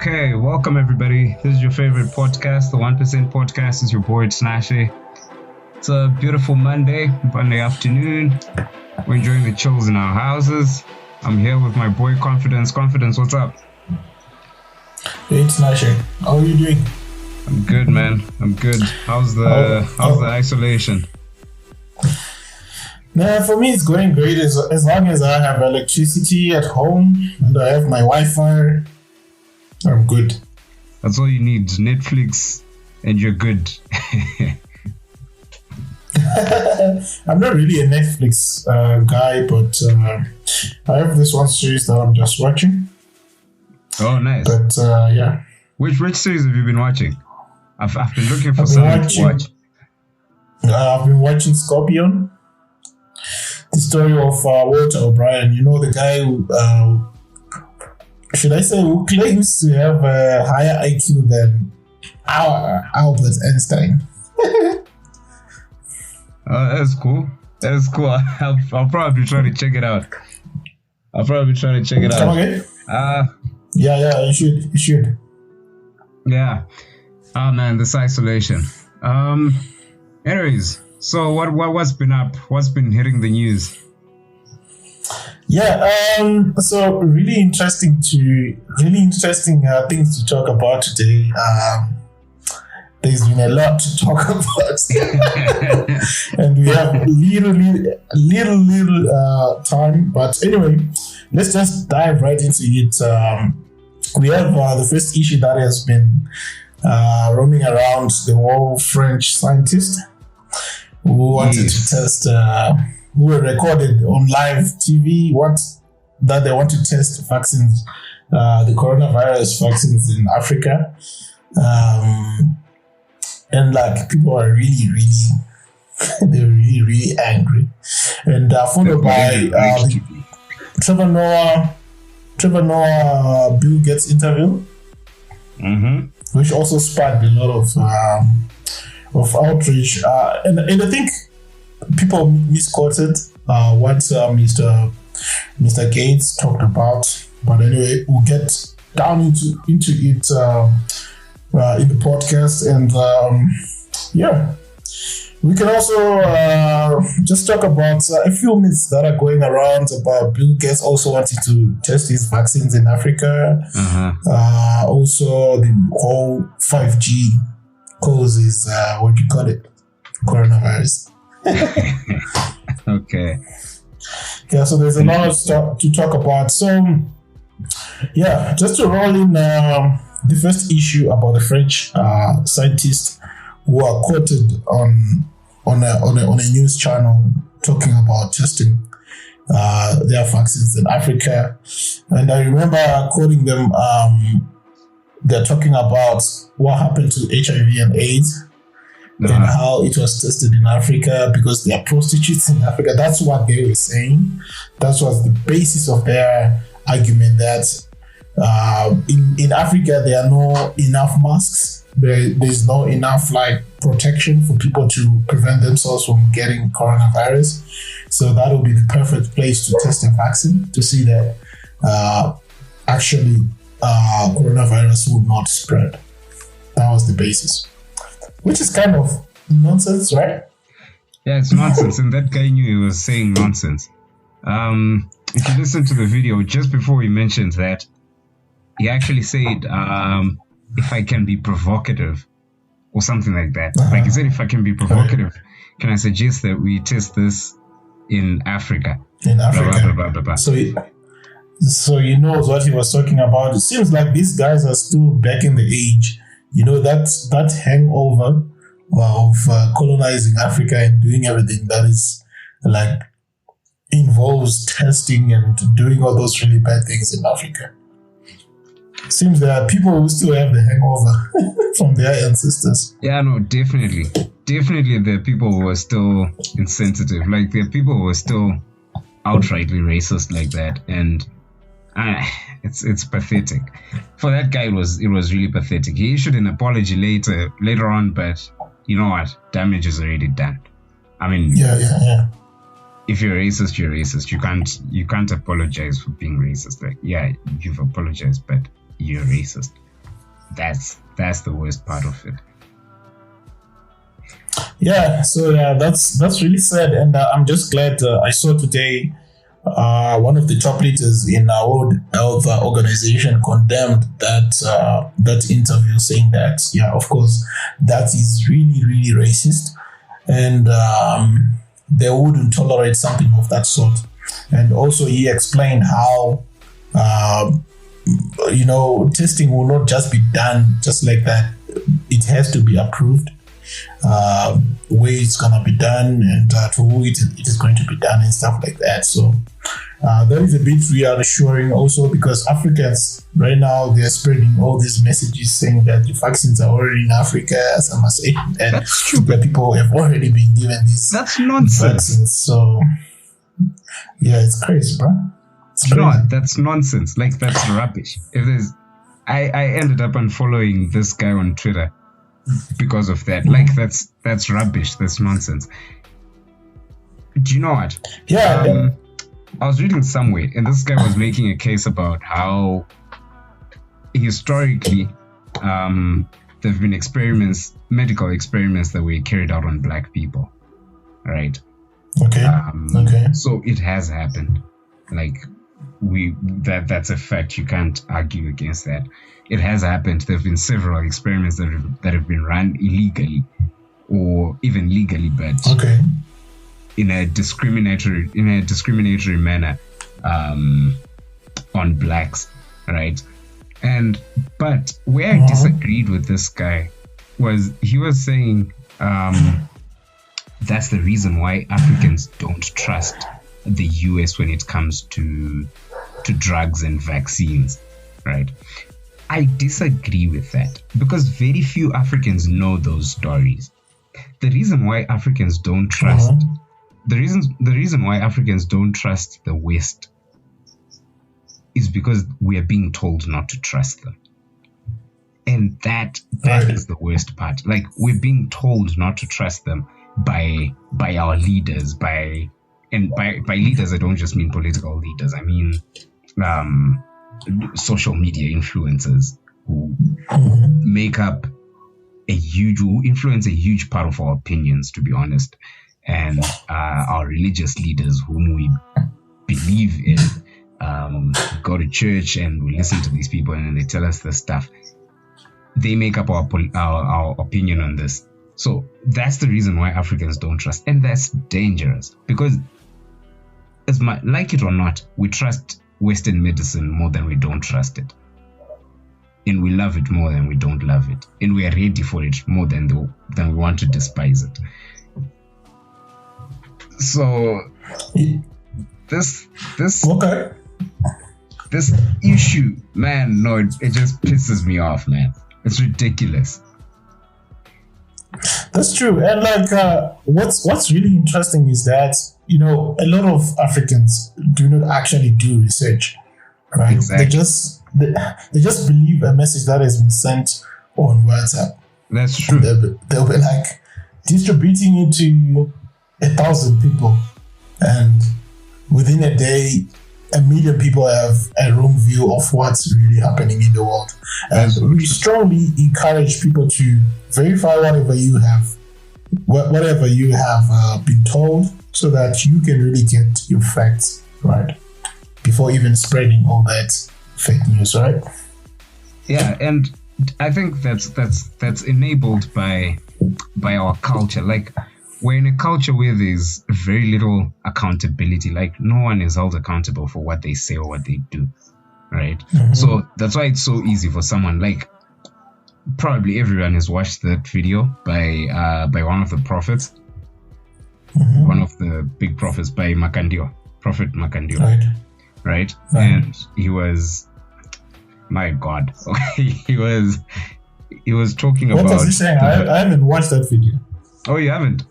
Okay, welcome everybody. This is your favorite podcast, the 1% Podcast. It's your boy Snashe. It's a beautiful Monday afternoon. We're enjoying the chills in our houses. I'm here with my boy Confidence. Confidence, what's up? Hey, it's Snashe. How are you doing? I'm good, man. I'm good. How's the isolation? Nah, for me it's going great as long as I have electricity at home and I have my Wi-Fi. I'm good. That's all you need. Netflix and you're good. I'm not really a Netflix guy, but I have this one series that I'm just watching. Oh, nice. But yeah. Which series have you been watching? I've been looking for something to watch. I've been watching Scorpion. The story of Walter O'Brien. You know, the guy who, should I say, who claims to have a higher IQ than our Albert Einstein. That's cool. That's cool. I'll probably try to check it out. Come again? Yeah, you should. Yeah. Oh man, this isolation. Anyways, so what's been up? What's been hitting the news? Yeah, so really interesting things to talk about today. There's been a lot to talk about, and we have little time. But anyway, let's just dive right into it. We have the first issue that has been roaming around the whole French scientist who wanted to test. Who were recorded on live TV, that they want to test vaccines, the coronavirus vaccines in Africa. And like people are really, they're really angry. And followed by Trevor Noah Bill Gates interview, which also sparked a lot of outrage. And I think people misquoted what Mr. Gates talked about, but anyway, we'll get down into it in the podcast, and yeah, we can also just talk about a few myths that are going around about Bill Gates also wanting to test his vaccines in Africa. Also, the whole 5G causes what you call it, coronavirus. Okay. Yeah, so there's a lot of stuff to talk about. So, yeah, just to roll in the first issue about the French scientists who are quoted on a news channel talking about testing their vaccines in Africa. And I remember quoting them. They're talking about what happened to HIV and AIDS. And how it was tested in Africa because they are prostitutes in Africa. That's what they were saying. That was the basis of their argument that in Africa there are no enough masks. There's no enough protection for people to prevent themselves from getting coronavirus. So that would be the perfect place to test a vaccine to see that actually coronavirus would not spread. That was the basis. Which is kind of nonsense, right? Yeah, it's nonsense. And that guy knew he was saying nonsense. If you listen to the video, just before he mentioned that, he actually said, if I can be provocative or something like that. Like he said, if I can be provocative, can I suggest that we test this in Africa? In Africa. Blah, blah, blah. So he knows what he was talking about. It seems like these guys are still back in the age. You know, that hangover of colonizing Africa and doing everything that is involves testing and doing all those really bad things in Africa. Seems there are people who still have the hangover from their ancestors. Yeah, no, definitely. Definitely there are people who are still insensitive. Like there are people who are still outrightly racist like that. And it's pathetic. For that guy, it was really pathetic. He issued an apology later on, but you know what? Damage is already done. I mean, yeah. If you're racist, you're racist. You can't apologize for being racist. Like, yeah, you've apologized, but you're racist. that's the worst part of it. Yeah, so yeah, that's really sad, and I'm just glad I saw today one of the top leaders in our World Health Organization condemned that interview, saying that of course that is really really racist, and they wouldn't tolerate something of that sort. And also he explained how testing will not just be done just like that; it has to be approved. Where it's gonna be done and to who it is going to be done and stuff like that. So that is a bit reassuring also, because Africans right now, they're spreading all these messages saying that the vaccines are already in Africa, some are saying that people have already been given these vaccines. So yeah, it's crazy, bro. No, that's nonsense. Like, that's rubbish. I ended up unfollowing this guy on Twitter because of that. Like, that's rubbish. That's nonsense. Do you know what? Yeah. I was reading somewhere, and this guy was making a case about how historically there have been medical experiments that were carried out on black people, right? Okay. So it has happened. Like, that's a fact. You can't argue against that. It has happened. There have been several experiments that have been run illegally or even legally, but in a discriminatory manner on blacks, right? But where I disagreed with this guy was he was saying that's the reason why Africans don't trust the US when it comes to drugs and vaccines, right? I disagree with that, because very few Africans know those stories. The reason why Africans don't trust the reason why Africans don't trust the West is because we are being told not to trust them. And that is the worst part. Like, we're being told not to trust them by our leaders, by leaders, I don't just mean political leaders. I mean social media influencers who influence a huge part of our opinions, to be honest, and our religious leaders whom we believe in. Go to church and we listen to these people and they tell us this stuff. They make up our opinion on this. So that's the reason why Africans don't trust, and that's dangerous, because like it or not, we trust Western medicine more than we don't trust it, and we love it more than we don't love it, and we are ready for it more than we want to despise it. So this issue, man, no, it just pisses me off, man. It's ridiculous. That's true. And like what's really interesting is that, a lot of Africans do not actually do research, right? Exactly. They just believe a message that has been sent on WhatsApp. That's true. They'll be like distributing it to 1,000 people, and within a day 1 million people have a wrong view of what's really happening in the world. And we strongly encourage people to verify whatever you have been told, so that you can really get your facts right before even spreading all that fake news, right? Yeah, and I think that's enabled by our culture. Like, we're in a culture where there's very little accountability. Like, no one is held accountable for what they say or what they do, right? So that's why it's so easy for someone, like, probably everyone has watched that video by one of the prophets, one of the big prophets, by Prophet Makandio, right? And he was, my God, he was talking about. What was he saying? I haven't watched that video. Oh, you haven't?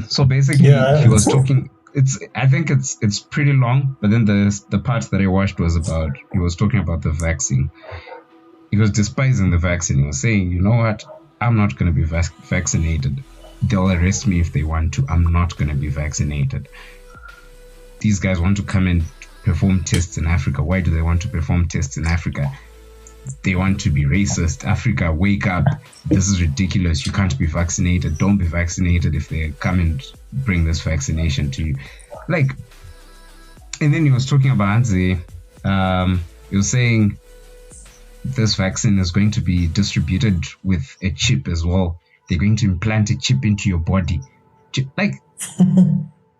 So basically, he was talking. I think it's pretty long, but then the part that I watched was about, he was talking about the vaccine. He was despising the vaccine. He was saying, you know what? I'm not going to be vaccinated. They'll arrest me if they want to. I'm not going to be vaccinated. These guys want to come and perform tests in Africa. Why do they want to perform tests in Africa? they want to be racist. Africa, wake up. This is ridiculous. You can't be vaccinated. Don't be vaccinated if they come and bring this vaccination to you. Like, and then he was talking about Hanzi. He was saying this vaccine is going to be distributed with a chip as well. They're going to implant a chip into your body. Like,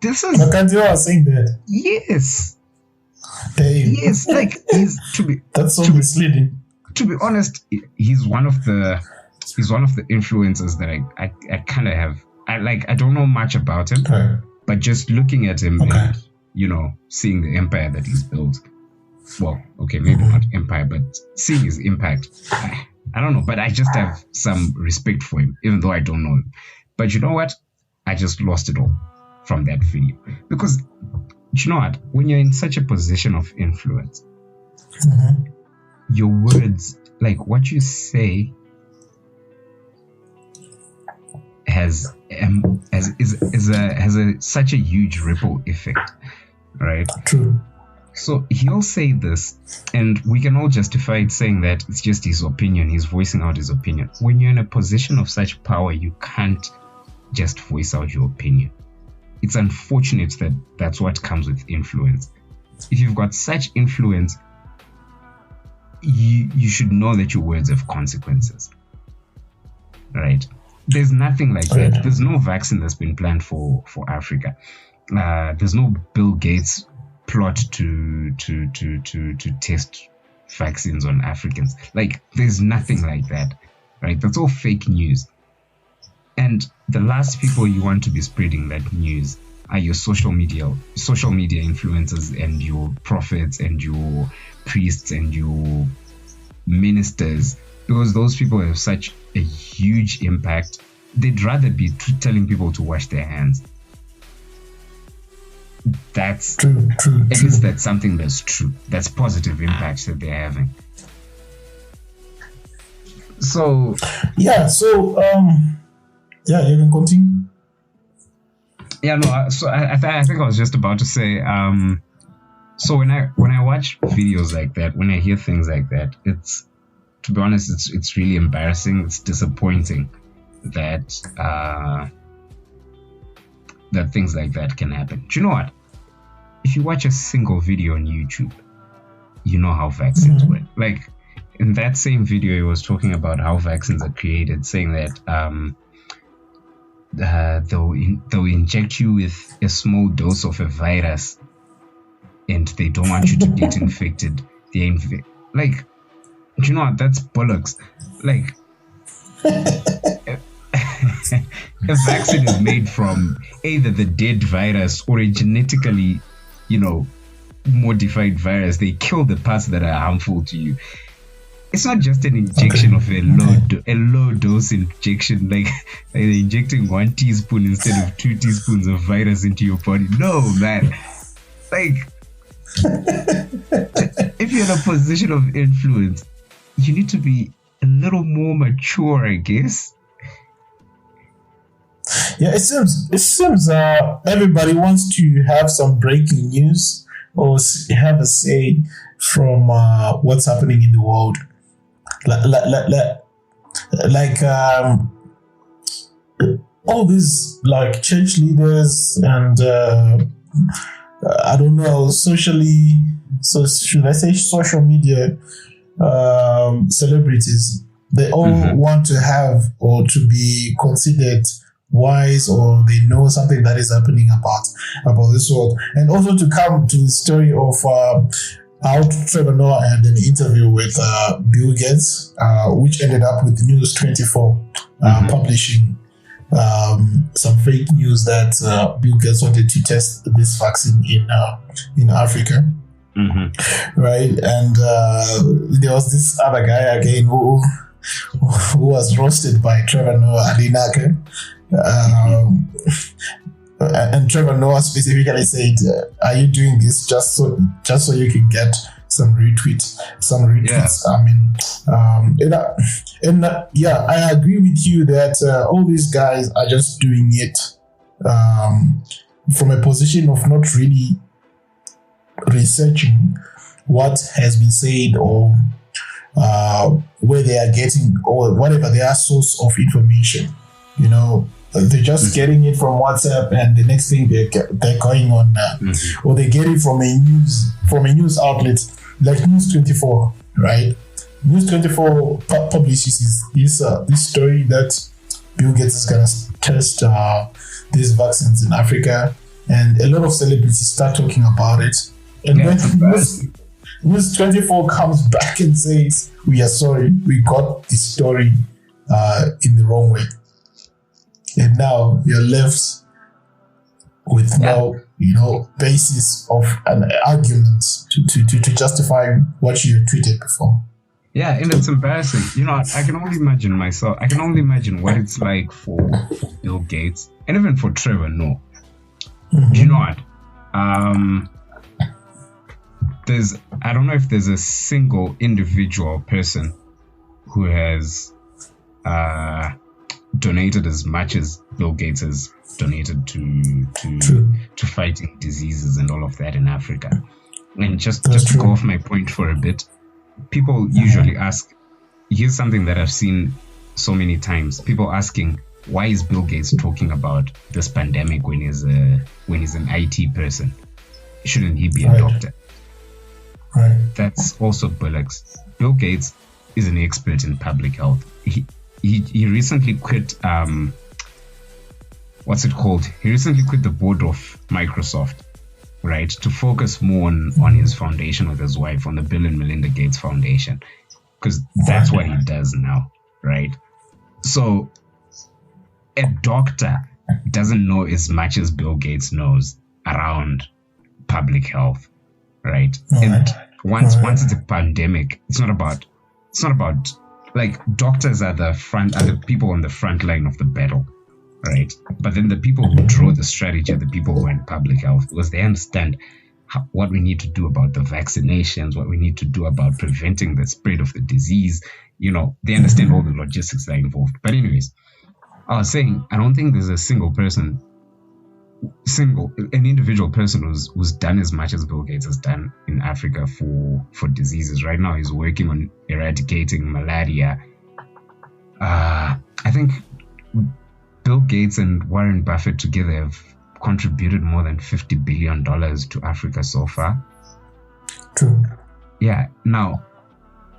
this is... Makantila was saying that. Yes. Damn. Yes, like, that's so misleading. To be honest, he's one of the influencers that I kind of have. I don't know much about him, but just looking at him and, seeing the empire that he's built. Well, okay, maybe not empire, but seeing his impact, I don't know. But I just have some respect for him, even though I don't know him. But you know what? I just lost it all from that video. Because, you know what? When you're in such a position of influence, your words, like what you say, has such a huge ripple effect, right? True. So he'll say this, and we can all justify it saying that it's just his opinion. He's voicing out his opinion. When you're in a position of such power, you can't just voice out your opinion. It's unfortunate that that's what comes with influence. If you've got such influence, you should know that your words have consequences, right? There's nothing like that. There's no vaccine that's been planned for Africa. There's no Bill Gates plot to test vaccines on Africans. Like, there's nothing like that, right? That's all fake news. And the last people you want to be spreading that news are your social media influencers and your prophets and your priests and your ministers, because those people have such a huge impact. They'd rather be telling people to wash their hands. That's true. At least that's something that's true. That's positive impacts that they're having. So you can continue. Yeah, no. So I think I was just about to say. So when I watch videos like that, when I hear things like that, it's, to be honest, it's really embarrassing. It's disappointing that that things like that can happen. Do you know what? If you watch a single video on YouTube, you know how vaccines work. Like, in that same video, he was talking about how vaccines are created, saying that they'll inject you with a small dose of a virus, and they don't want you to get infected. Like, do you know what? That's bollocks. Like, a vaccine is made from either the dead virus or a genetically, modified virus. They kill the parts that are harmful to you. It's not just an injection of a low dose injection, like they're injecting 1 teaspoon instead of 2 teaspoons of virus into your body. No, man. Like, if you're in a position of influence, you need to be a little more mature, I guess. Yeah, it seems everybody wants to have some breaking news or have a say from what's happening in the world. Like all these like church leaders and I don't know, so should I say social media celebrities, they all want to have or to be considered wise, or they know something that is happening about this world. And also to come to the story of how Trevor Noah had an interview with Bill Gates, which ended up with News 24 publishing some fake news that Bill Gates wanted to test this vaccine in Africa. Right? And there was this other guy again who was roasted by Trevor Noah, Adinaka. And Trevor Noah specifically said, "Are you doing this just so you can get some retweets?" Yeah. I agree with you that all these guys are just doing it from a position of not really researching what has been said or where they are getting or whatever their source of information. They're just getting it from WhatsApp, and the next thing they're going on, or they get it from a news outlet like News 24, right? News 24 publishes this story that Bill Gates is gonna test these vaccines in Africa, and a lot of celebrities start talking about it. And when News 24 comes back and says, "We are sorry, we got this story in the wrong way," and now you're left with no, basis of an argument to justify what you tweeted before. Yeah, and it's embarrassing. I can only imagine myself. I can only imagine what it's like for Bill Gates and even for Trevor Noah. Mm-hmm. You know what? I don't know if there's a single individual person who has donated as much as Bill Gates has donated to fighting diseases and all of that in Africa. And just to go off my point for a bit, people usually ask, here's something that I've seen so many times, people asking, why is Bill Gates talking about this pandemic when he's an IT person? Shouldn't he be a doctor? Right. That's also bollocks. Bill Gates is an expert in public health. He recently quit what's it called? He recently quit the board of Microsoft, right, to focus more on his foundation with his wife, on the Bill and Melinda Gates Foundation, because that's what he does now, right? So a doctor doesn't know as much as Bill Gates knows around public health, right? And once it's a pandemic, it's not about like, doctors are the people on the front line of the battle, right? But then the people who draw the strategy are the people who are in public health, because they understand what we need to do about the vaccinations, what we need to do about preventing the spread of the disease. They understand all the logistics that are involved. But anyways, I was saying, I don't think there's an individual person who's done as much as Bill Gates has done in Africa for diseases. Right now, he's working on eradicating malaria. I think Bill Gates and Warren Buffett together have contributed more than $50 billion to Africa so far. True. Yeah. Now,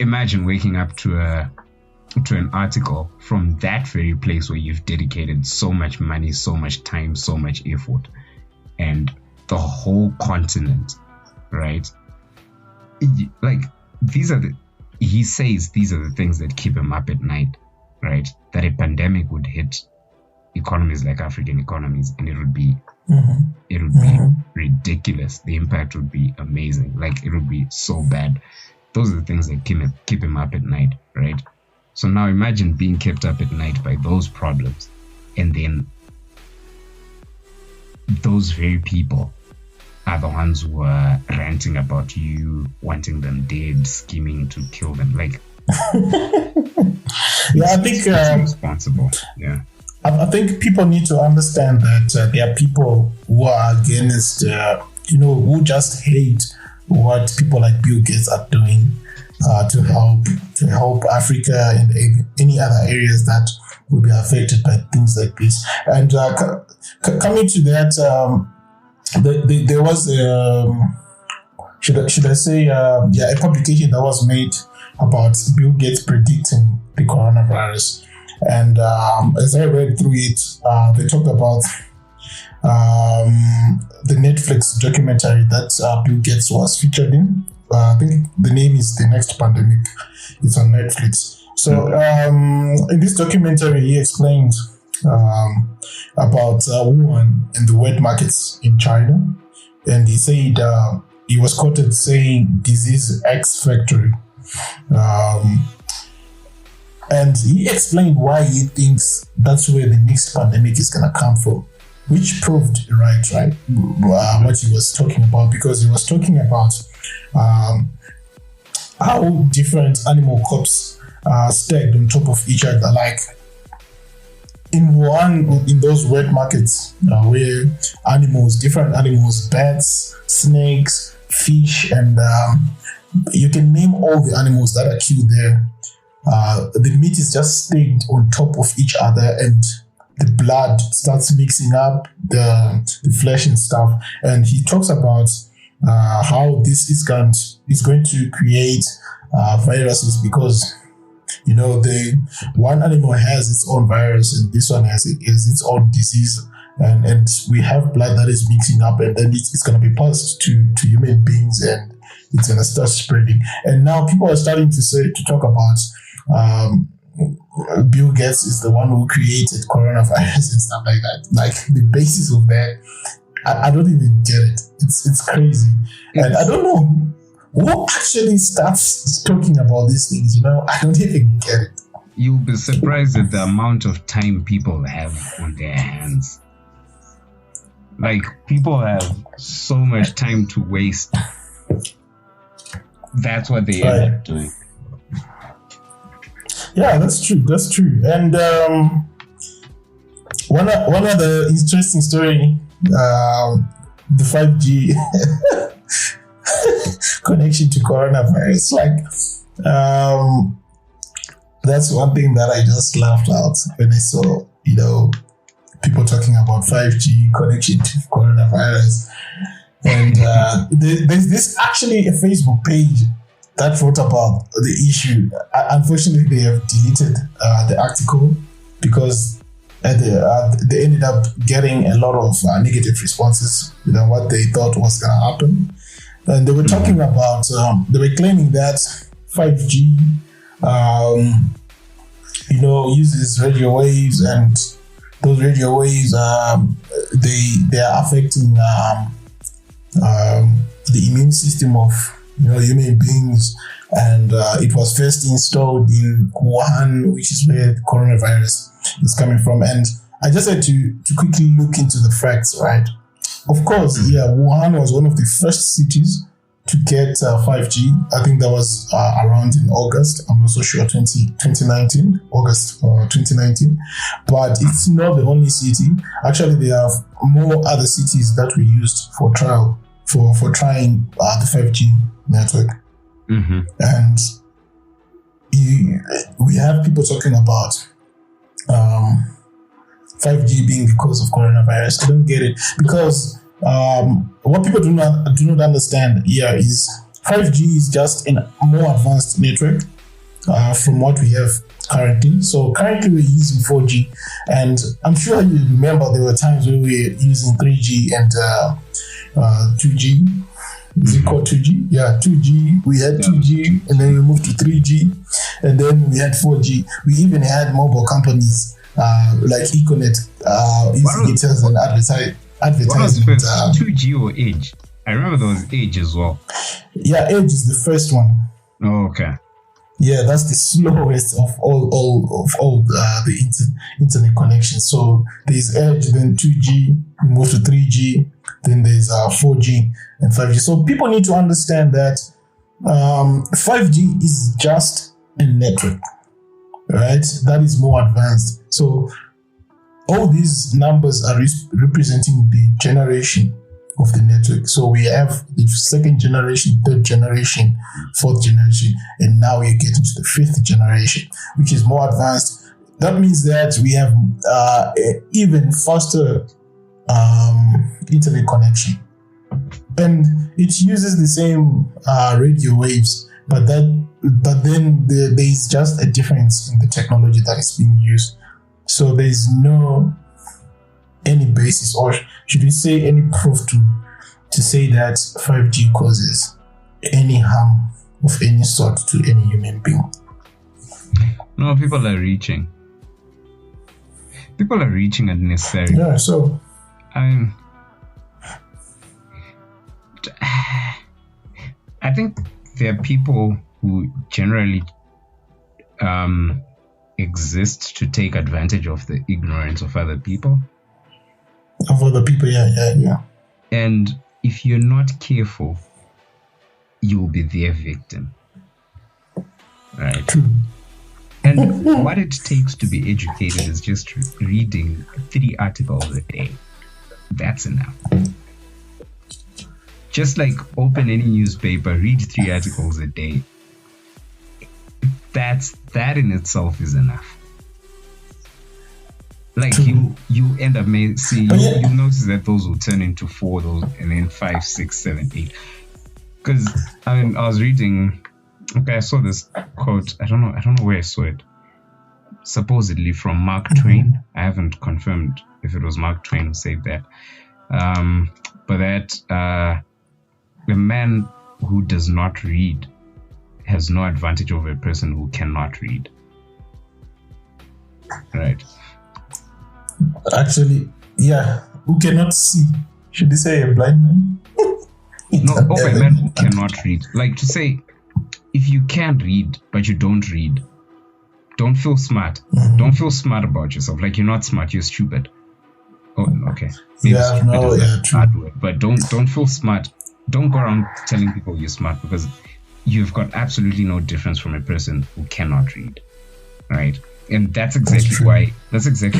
imagine waking up to an article from that very place where you've dedicated so much money, so much time, so much effort, and the whole continent, right? He says these are the things that keep him up at night, right? That a pandemic would hit economies like African economies, and it would be ridiculous. The impact would be amazing. Like, it would be so bad. Those are the things that keep him up at night, right? So now imagine being kept up at night by those problems, and then those very people are the ones who are ranting about you, wanting them dead, scheming to kill them. Like, yeah, I think it's responsible. Yeah, I think people need to understand that there are people who are against, who just hate what people like Bill Gates are doing to help Africa and any other areas that will be affected by things like this. And coming to that, there was should I say a publication that was made about Bill Gates predicting the coronavirus. And as I read through it, they talked about the Netflix documentary that Bill Gates was featured in. I think the name is The Next Pandemic. It's on Netflix. So in this documentary, he explained about Wuhan and the wet markets in China. And he said, he was quoted saying, "Disease X factory." And he explained why he thinks that's where the next pandemic is going to come from, which proved right, what he was talking about, because he was talking about how different animal crops are stacked on top of each other. Like in Wuhan, in those wet markets where different animals, bats, snakes, fish, and you can name all the animals that are killed there. The meat is just staked on top of each other, and the blood starts mixing up the flesh and stuff. And he talks about how this is going to create viruses, because the one animal has its own virus and this one has its own disease, and we have blood that is mixing up, and then it's going to be passed to human beings, and it's going to start spreading. And now people are starting to talk about Bill Gates is the one who created coronavirus and stuff like that. Like, the basis of that, I don't even get it. It's crazy. And I don't know who actually starts talking about these things, I don't even get it. You'll be surprised at the amount of time people have on their hands. Like, people have so much time to waste. That's what they end up doing. Yeah, that's true. And one of the interesting story, the 5G connection to coronavirus. Like, that's one thing that I just laughed out when I saw, people talking about 5G connection to coronavirus. And there's this actually a Facebook page that wrote about the issue. Unfortunately, they have deleted the article because they ended up getting a lot of negative responses than what they thought was going to happen. And they were talking about, they were claiming that 5G, uses radio waves, and those radio waves, they are affecting the immune system of human beings, and it was first installed in Wuhan, which is where the coronavirus is coming from. And I just had to quickly look into the facts, right? Of course, Wuhan was one of the first cities to get 5G. I think that was around in August. I'm not so sure, 2019, August 2019. But it's not the only city. Actually, there are more other cities that we used for trial, for trying the 5G network. Mm-hmm. And we have people talking about 5G being the cause of coronavirus. I don't get it, because what people do not understand here is 5G is just a more advanced network from what we have currently. So currently we're using 4G, and I'm sure you remember there were times where we were using 3G and 2G. Is it called 2G? Yeah, 2G. We had 2G, and then we moved to 3G, and then we had 4G. We even had mobile companies like Econet, instigators and advertising. What was first, 2G or Edge? I remember there was Edge as well. Yeah, Edge is the first one. Oh, okay. Yeah, that's the slowest of all the internet connections. So there's Edge, then 2G, we move to 3G, then there's 4G and 5G. So people need to understand that 5G is just a network, right? That is more advanced. So all these numbers are representing the generation of the network. So we have the second generation, third generation, fourth generation, and now we're getting to the fifth generation, which is more advanced. That means that we have even faster internet connection. And it uses the same radio waves, but then there is just a difference in the technology that is being used. So there is no any basis, or should we say any proof to say that 5G causes any harm of any sort to any human being. No, people are reaching. People are reaching unnecessarily. Yeah, so I think there are people who generally exist to take advantage of the ignorance of other people. Yeah. And if you're not careful, you'll be their victim. Right? True. And what it takes to be educated is just reading 3 articles a day. That's enough. just like open any newspaper, read 3 articles a day. That in itself is enough. Like you end up you notice that those will turn into 4, those, and then 5, 6, 7, 8. Because I was reading. Okay, I saw this quote. I don't know where I saw it. Supposedly from Mark Twain. I haven't confirmed if it was Mark Twain who said that. But that a man who does not read has no advantage over a person who cannot read. Right. Actually, yeah. Who cannot see? Should they say a blind man? No, over a man who cannot read. Like to say, if you can read but you don't read, don't feel smart. Don't feel smart about yourself. Like you're not smart, you're stupid. Oh, okay. Maybe stupid is a hard word, but don't feel smart. Don't go around telling people you're smart, because you've got absolutely no difference from a person who cannot read, right? And that's exactly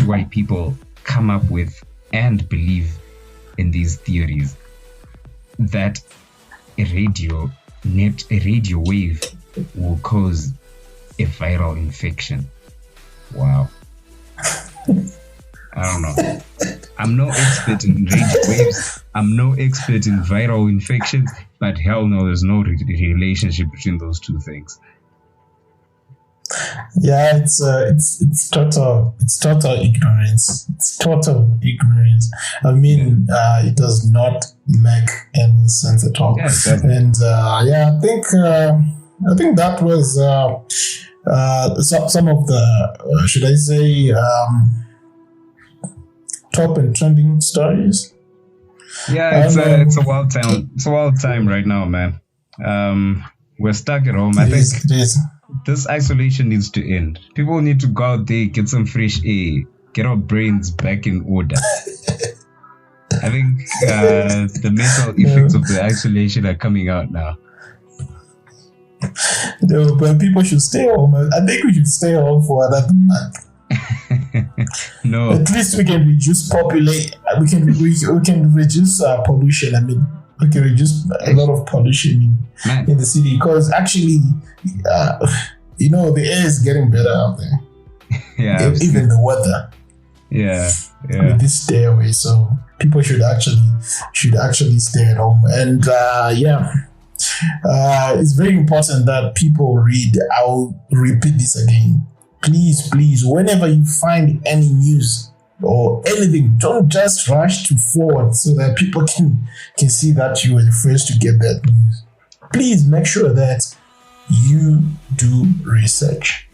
why people come up with and believe in these theories that a radio wave will cause a viral infection. Wow. I don't know. I'm no expert in radio waves. I'm no expert in viral infections, but hell no, there's no relationship between those two things. Yeah, it's total ignorance. It's total ignorance. I mean, it does not make any sense at all. Yeah, and I think that was some of the should I say top and trending stories. Yeah, it's a wild time. It's a wild time right now, man. We're stuck at home. I think it is. This isolation needs to end. People need to go out there, get some fresh air, get our brains back in order. I think the mental effects of the isolation are coming out now. No, but people should stay home. I think we should stay home for another month. No. At least we can reduce we can reduce pollution. I mean, we can reduce a lot of pollution in the city, because actually, the air is getting better out there. Yeah, even the weather. Yeah. With this stay away, so people should actually stay at home. And it's very important that people read. I'll repeat this again. Please, whenever you find any news or anything, don't just rush to forward so that people can see that you were the first to get that news. Please make sure that you do research.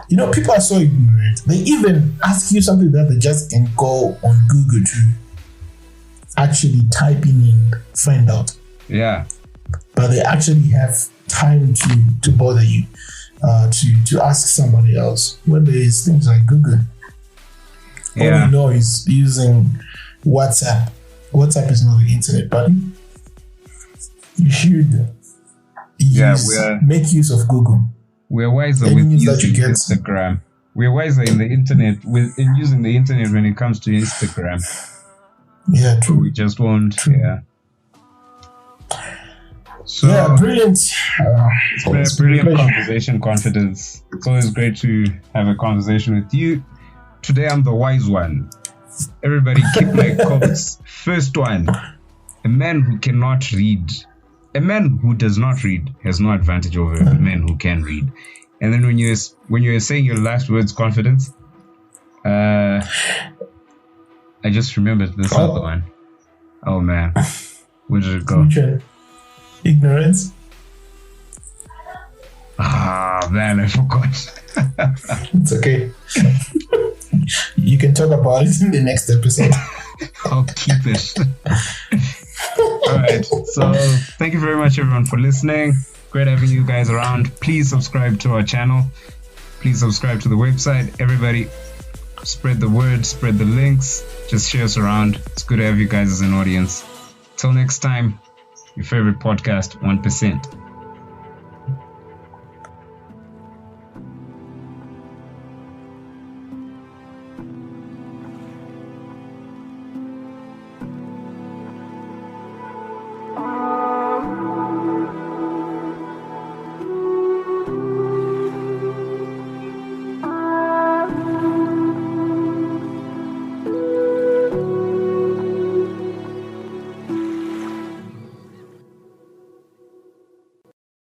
People are so ignorant. They even ask you something that they just can go on Google to actually type in, find out. Yeah. But they actually have time to bother you, to ask somebody else. When there is things like Google. Yeah. All we know is using WhatsApp. WhatsApp is not the internet, but you should make use of Google. We're wiser with using Instagram. We're wiser in the internet in using the internet when it comes to Instagram. Yeah, true. We just won't. True. Yeah. So yeah, brilliant. It's been a brilliant conversation, Confidence. It's always great to have a conversation with you. Today I'm the wise one. Everybody keep my quotes. First one: a man who cannot read. A man who does not read has no advantage over a man who can read. And then when you're saying your last words, Confidence, I just remembered this other one. Oh man, where did it go? Ignorance. Ah man, I forgot. It's okay. You can talk about it in the next episode. I'll keep it. Alright, so thank you very much everyone for listening. Great having you guys around. Please subscribe to our channel. Please subscribe to the website. Everybody spread the word, spread the links. Just share us around. It's good to have you guys as an audience. Till next time, your favorite podcast, 1%.